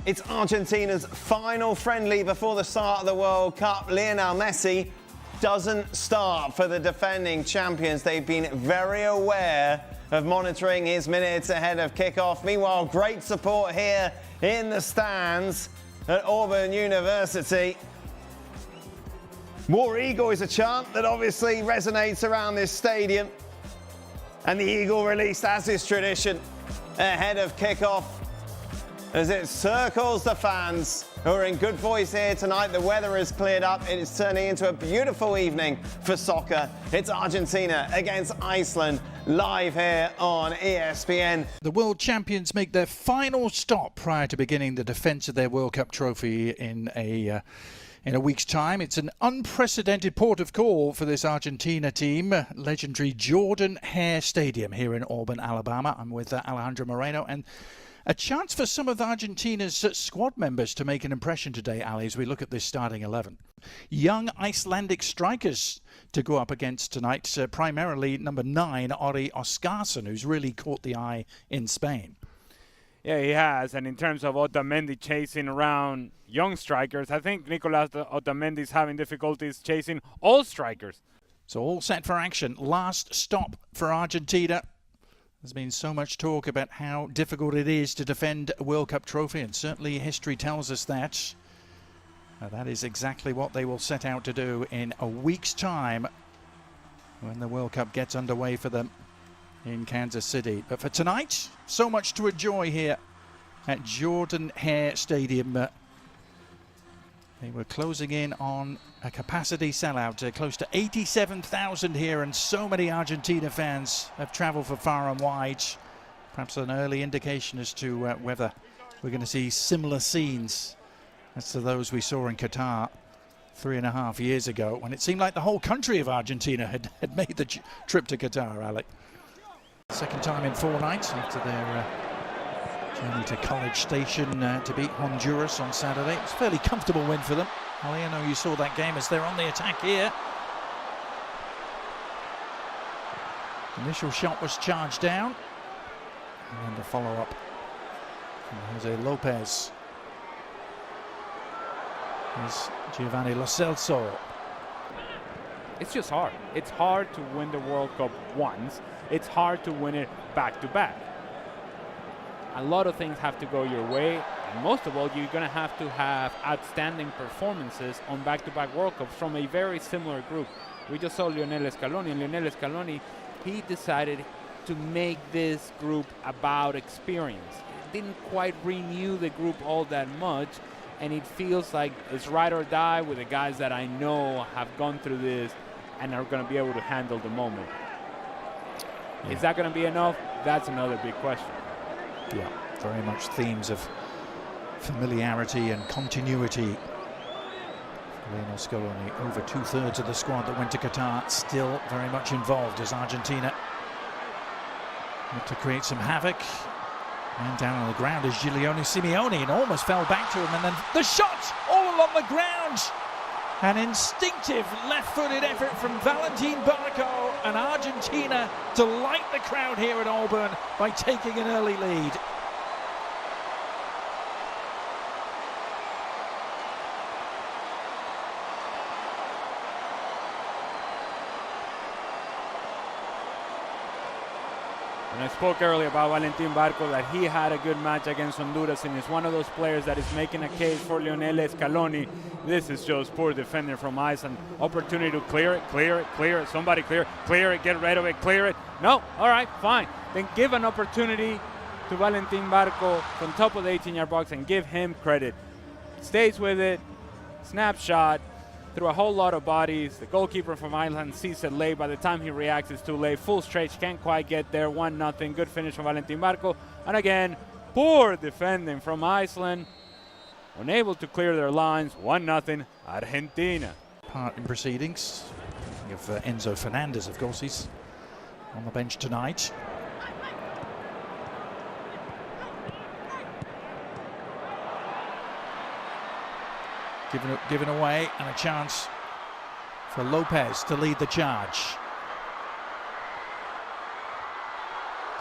It's Argentina's final friendly before the start of the World Cup. Lionel Messi doesn't start for the defending champions. They've been very aware of monitoring his minutes ahead of kickoff. Meanwhile, great support here in the stands at Auburn University. War Eagle is a chant that obviously resonates around this stadium. And the Eagle released, as is tradition, ahead of kickoff, as it circles the fans who are in good voice here tonight. The weather has cleared up. It is turning into a beautiful evening for soccer. It's Argentina against Iceland, live here on ESPN. The world champions make their final stop prior to beginning the defence of their World Cup trophy in a week's time. It's an unprecedented port of call for this Argentina team. Legendary Jordan Hare Stadium here in Auburn, Alabama. I'm with Alejandro Moreno, and a chance for some of Argentina's squad members to make an impression today, Ali, as we look at this starting 11. Young Icelandic strikers to go up against tonight, primarily number 9, Ori Oskarsson, who's really caught the eye in Spain. Yeah, he has. And in terms of Otamendi chasing around young strikers, I think Nicolas Otamendi's having difficulties chasing all strikers. So all set for action. Last stop for Argentina. There's been so much talk about how difficult it is to defend a World Cup trophy, and certainly history tells us that. That is exactly what they will set out to do in a week's time when the World Cup gets underway for them in Kansas City. But for tonight, so much to enjoy here at Jordan Hare Stadium. They were closing in on a capacity sellout, close to 87,000 here, and so many Argentina fans have travelled for far and wide. Perhaps an early indication as to whether we're going to see similar scenes as to those we saw in Qatar 3.5 years ago, when it seemed like the whole country of Argentina had made the trip to Qatar, Alec. Second time in 4 nights after their journey to College Station to beat Honduras on Saturday. It's a fairly comfortable win for them. Ali, I know you saw that game as they're on the attack here. Initial shot was charged down. And then the follow-up from Jose Lopez is Giovanni Lo Celso. It's just hard. It's hard to win the World Cup once. It's hard to win it back-to-back. A lot of things have to go your way, and most of all, you're going to have outstanding performances on back-to-back World Cups from a very similar group. We just saw Lionel Scaloni, and Lionel Scaloni, he decided to make this group about experience. It didn't quite renew the group all that much, and it feels like it's ride or die with the guys that I know have gone through this and are going to be able to handle the moment. Yeah. Is that going to be enough? That's another big question. Yeah, very much themes of familiarity and continuity. Lionel Scaloni, over 2/3 of the squad that went to Qatar, still very much involved as Argentina looked to create some havoc. And down on the ground is Giuliano Simeone, and almost fell back to him, and then the shot all along the ground. An instinctive left-footed effort from Valentín Barco, and Argentina delight the crowd here at Auburn by taking an early lead. And I spoke earlier about Valentín Barco, that he had a good match against Honduras, and is one of those players that is making a case for Lionel Scaloni. This is just poor defender from Iceland. Opportunity to clear it. Somebody clear it, get rid of it, clear it. No, all right, fine. Then give an opportunity to Valentín Barco from top of the 18-yard box and give him credit. Stays with it, snapshot, through a whole lot of bodies. The goalkeeper from Iceland sees it late. By the time he reacts, it's too late. Full stretch, can't quite get there. 1-0. Good finish from Valentín Barco. And again, poor defending from Iceland. Unable to clear their lines. 1-0. Argentina. Part in proceedings. Thinking of Enzo Fernandez, of course. He's on the bench tonight. Given away, and a chance for Lopez to lead the charge.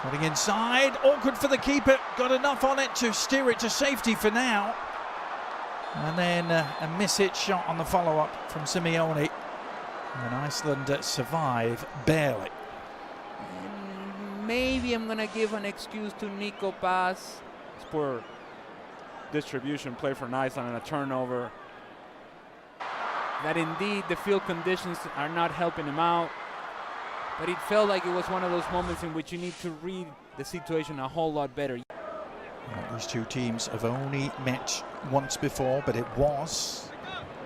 Cutting inside, awkward for the keeper, got enough on it to steer it to safety for now. And then a miss-hit shot on the follow-up from Simeone. And Iceland survive barely. And maybe I'm gonna give an excuse to Nico Paz. It's poor distribution play for Iceland and a turnover. That indeed the field conditions are not helping him out. But it felt like it was one of those moments in which you need to read the situation a whole lot better. These two teams have only met once before, but it was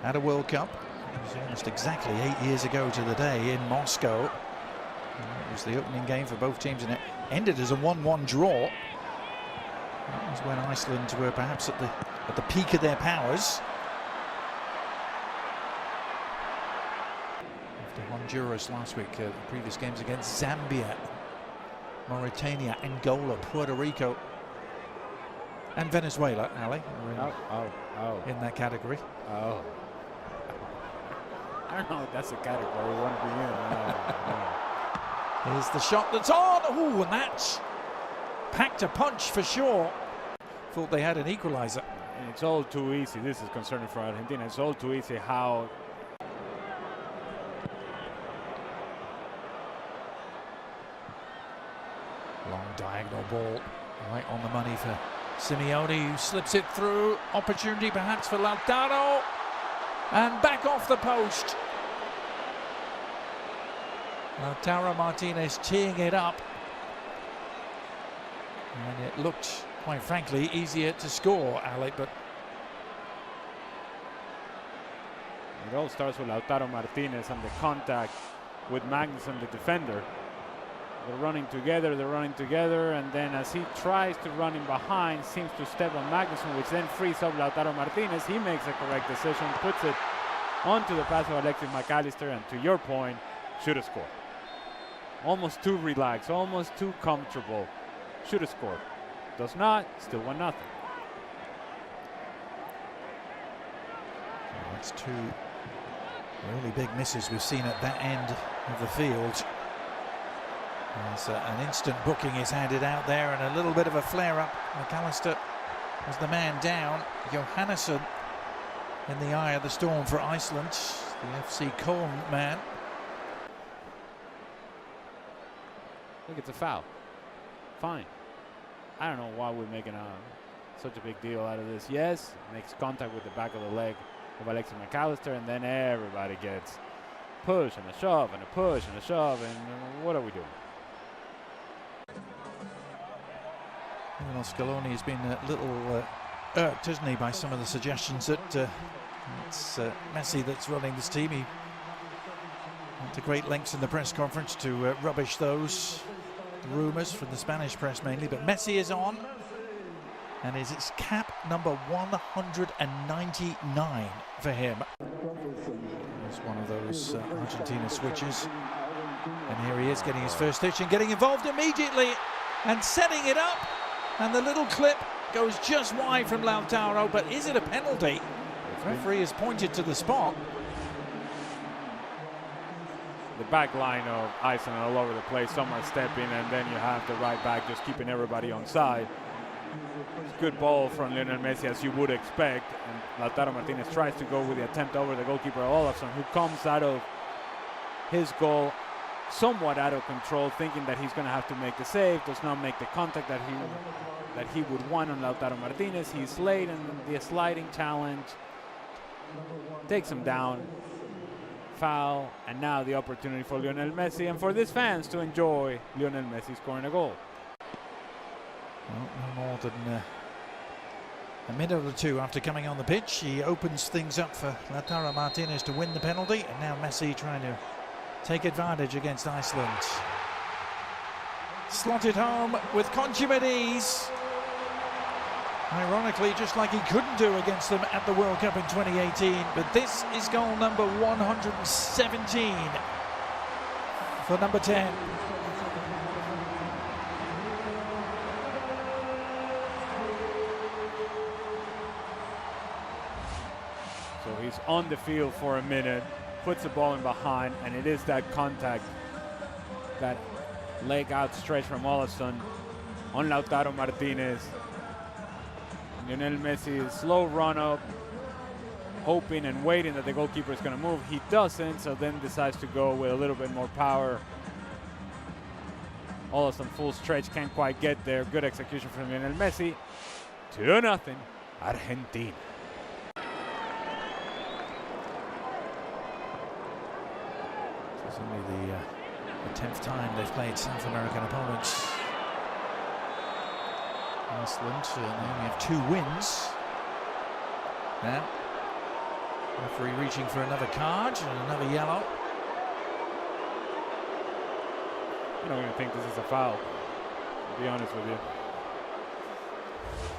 at a World Cup. It was almost exactly 8 years ago to the day in Moscow. It was the opening game for both teams, and it ended as a 1-1 draw. That was when Iceland were perhaps at the peak of their powers. After Honduras last week, the previous games against Zambia, Mauritania, Angola, Puerto Rico, and Venezuela, Ali, in that category. Oh. I don't know if that's the category we want to be in. Here's the shot that's on. Ooh, and that's packed a punch for sure. Thought they had an equalizer. And it's all too easy. This is concerning for Argentina. It's all too easy how. Long diagonal ball, right on the money for Simeone, who slips it through. Opportunity perhaps for Lautaro. And back off the post. Lautaro Martinez teeing it up. And it looked, quite frankly, easier to score, Alec, but it all starts with Lautaro Martinez and the contact with Magnussen, the defender. They're running together, and then as he tries to run in behind, seems to step on Magnussen, which then frees up Lautaro Martinez. He makes a correct decision, puts it onto the pass of Alexis McAllister, and to your point, should have scored. Almost too relaxed, almost too comfortable. Should have scored. Does not, still 1-0. That's two really big misses we've seen at that end of the field. As an instant booking is handed out there, and a little bit of a flare-up. McAllister was the man down. Johannesson in the eye of the storm for Iceland, the FC Köln man. Look, it's a foul. Fine. I don't know why we're making such a big deal out of this. Yes, makes contact with the back of the leg of Alexis McAllister, and then everybody gets push and a shove and a push and a shove, and what are we doing? Well, Scaloni has been a little irked, hasn't he, by some of the suggestions that it's Messi that's running this team. He went to great lengths in the press conference to rubbish those rumours from the Spanish press mainly, but Messi is on, and it's cap number 199 for him. It's one of those Argentina switches, and here he is getting his first touch and getting involved immediately and setting it up, and the little clip goes just wide from Lautaro, but is it a penalty? The referee has pointed to the spot. The back line of Iceland all over the place. Some are stepping, and then you have the right back just keeping everybody on side. It's good ball from Lionel Messi, as you would expect, and Lautaro Martinez tries to go with the attempt over the goalkeeper Olafsson, who comes out of his goal somewhat out of control, thinking that he's going to have to make the save, does not make the contact that he would want on Lautaro Martinez. He's late, and the sliding challenge takes him down. Foul, and now the opportunity for Lionel Messi and for these fans to enjoy Lionel Messi scoring a goal. Well, no more than a minute or two after coming on the pitch, he opens things up for Lautaro Martinez to win the penalty, and now Messi trying to take advantage against Iceland. Slotted home with consummate ease. Ironically, just like he couldn't do against them at the World Cup in 2018, but this is goal number 117 for number 10. So he's on the field for a minute, puts the ball in behind, and it is that contact that leg outstretched from Olafsson on Lautaro Martinez. Lionel Messi, slow run up, hoping and waiting that the goalkeeper is going to move. He doesn't, so then decides to go with a little bit more power. Olafsson full stretch, can't quite get there. Good execution from Lionel Messi. 2-0, Argentina. It's only the 10th time they've played South American opponents. Iceland, they only have 2 wins. Now, referee reaching for another card and another yellow. I don't even think this is a foul, to be honest with you.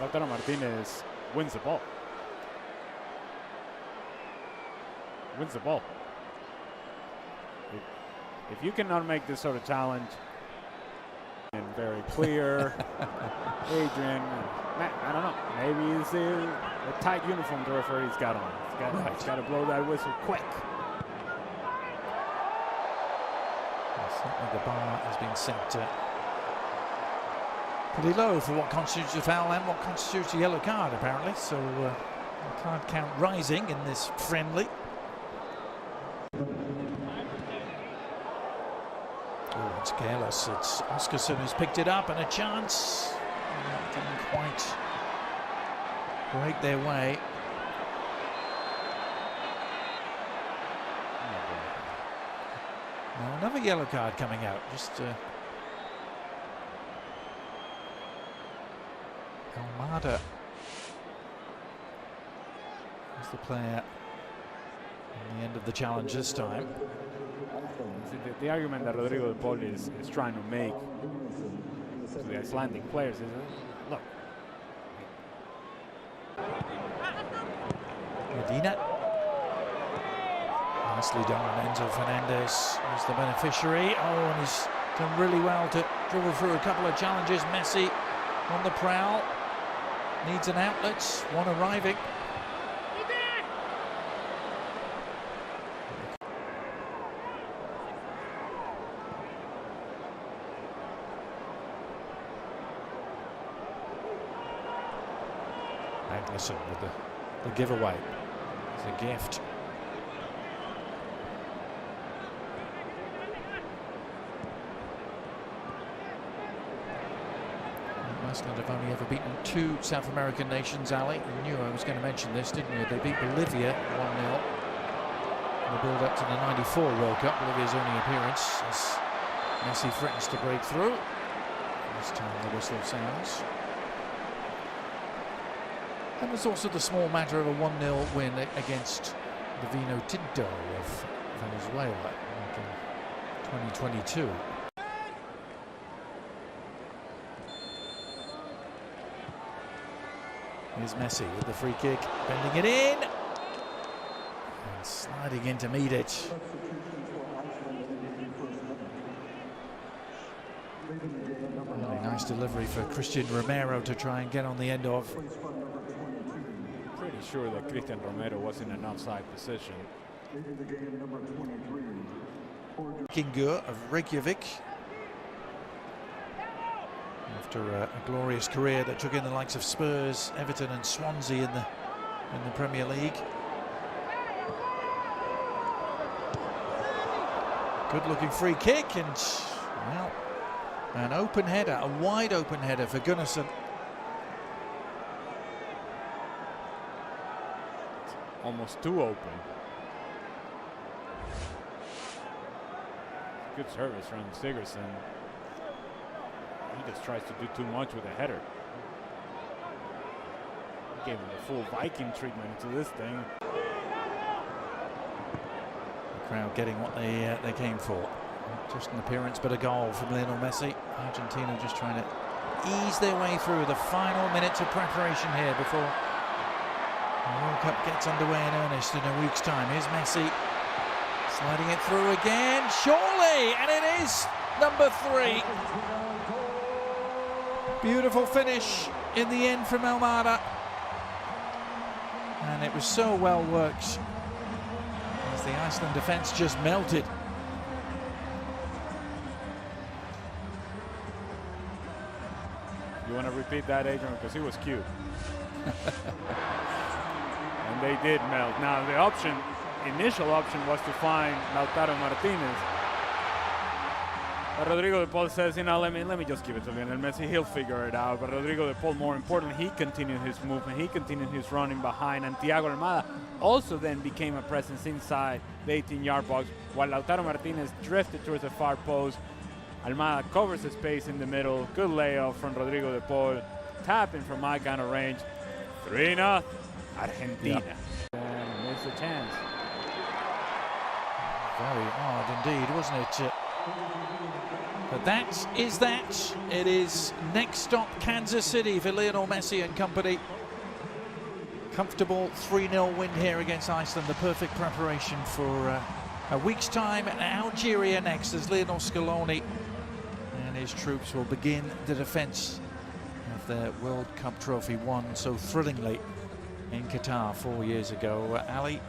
Lautaro Martinez wins the ball. Wins the ball. If you cannot make this sort of challenge, and very clear, Adrian, I don't know, maybe it's a tight uniform the referee's got on. He's got to blow that whistle quick. Certainly the bar has been set pretty low for what constitutes a foul and what constitutes a yellow card, apparently. So the card count rising in this friendly. Oh, it's careless. It's Oscarsson who's picked it up, and a chance. Didn't quite break their way. Well, another yellow card coming out. Just Almada is the player in the end of the challenge this time. The argument that Rodrigo de Paul is trying to make to the Icelandic players is, look. Medina. Nicely done. Enzo Fernandez is the beneficiary. Oh, and he's done really well to dribble through a couple of challenges. Messi on the prowl. Needs an outlet. One arriving. Magnuson with the giveaway. It's a gift. Iceland have only ever beaten 2 South American nations, Ali. You knew I was going to mention this, didn't you? They beat Bolivia 1-0 in the build-up to the '94 World Cup. Bolivia's only appearance as Messi threatens to break through. This time the whistle sounds. And there's also the small matter of a 1-0 win against the Vino Tinto of Venezuela back in 2022. Here's Messi with the free kick, bending it in, and sliding in to meet it. Really nice delivery for Christian Romero to try and get on the end of. Pretty sure that Christian Romero was in an offside position. Kingur of Reykjavik. After a glorious career that took in the likes of Spurs, Everton and Swansea in the Premier League. Good looking free kick, and well, an open header, a wide open header for Gunnarsson. Almost too open. Good service from Sigurdsson. He just tries to do too much with a header. He gave him the full Viking treatment into this thing. The crowd getting what they came for. Not just an appearance, but a goal from Lionel Messi. Argentina just trying to ease their way through the final minutes of preparation here before the World Cup gets underway in earnest in a week's time. Here's Messi sliding it through again, surely, and it is number 3. Beautiful finish in the end from Almada, and it was so well worked as the Iceland defence just melted. want to repeat that, Adrian? Because he was cute. And they did melt. Now the initial option was to find Lautaro Martinez. But Rodrigo de Paul says, you know, let me just give it to Lionel Messi. He'll figure it out. But Rodrigo de Paul, more importantly, he continued his movement. He continued his running behind. And Thiago Almada also then became a presence inside the 18-yard box, while Lautaro Martinez drifted towards the far post. Almada covers the space in the middle. Good layoff from Rodrigo de Paul. Tapping from my kind of range. 3-0, Argentina. Yep. And missed a chance. Very odd indeed, wasn't it? But that is that. It is next stop Kansas City for Lionel Messi and company. Comfortable 3-0 win here against Iceland. The perfect preparation for a week's time in Algeria next, as Lionel Scaloni and his troops will begin the defence of their World Cup trophy, won so thrillingly in Qatar 4 years ago. Ali,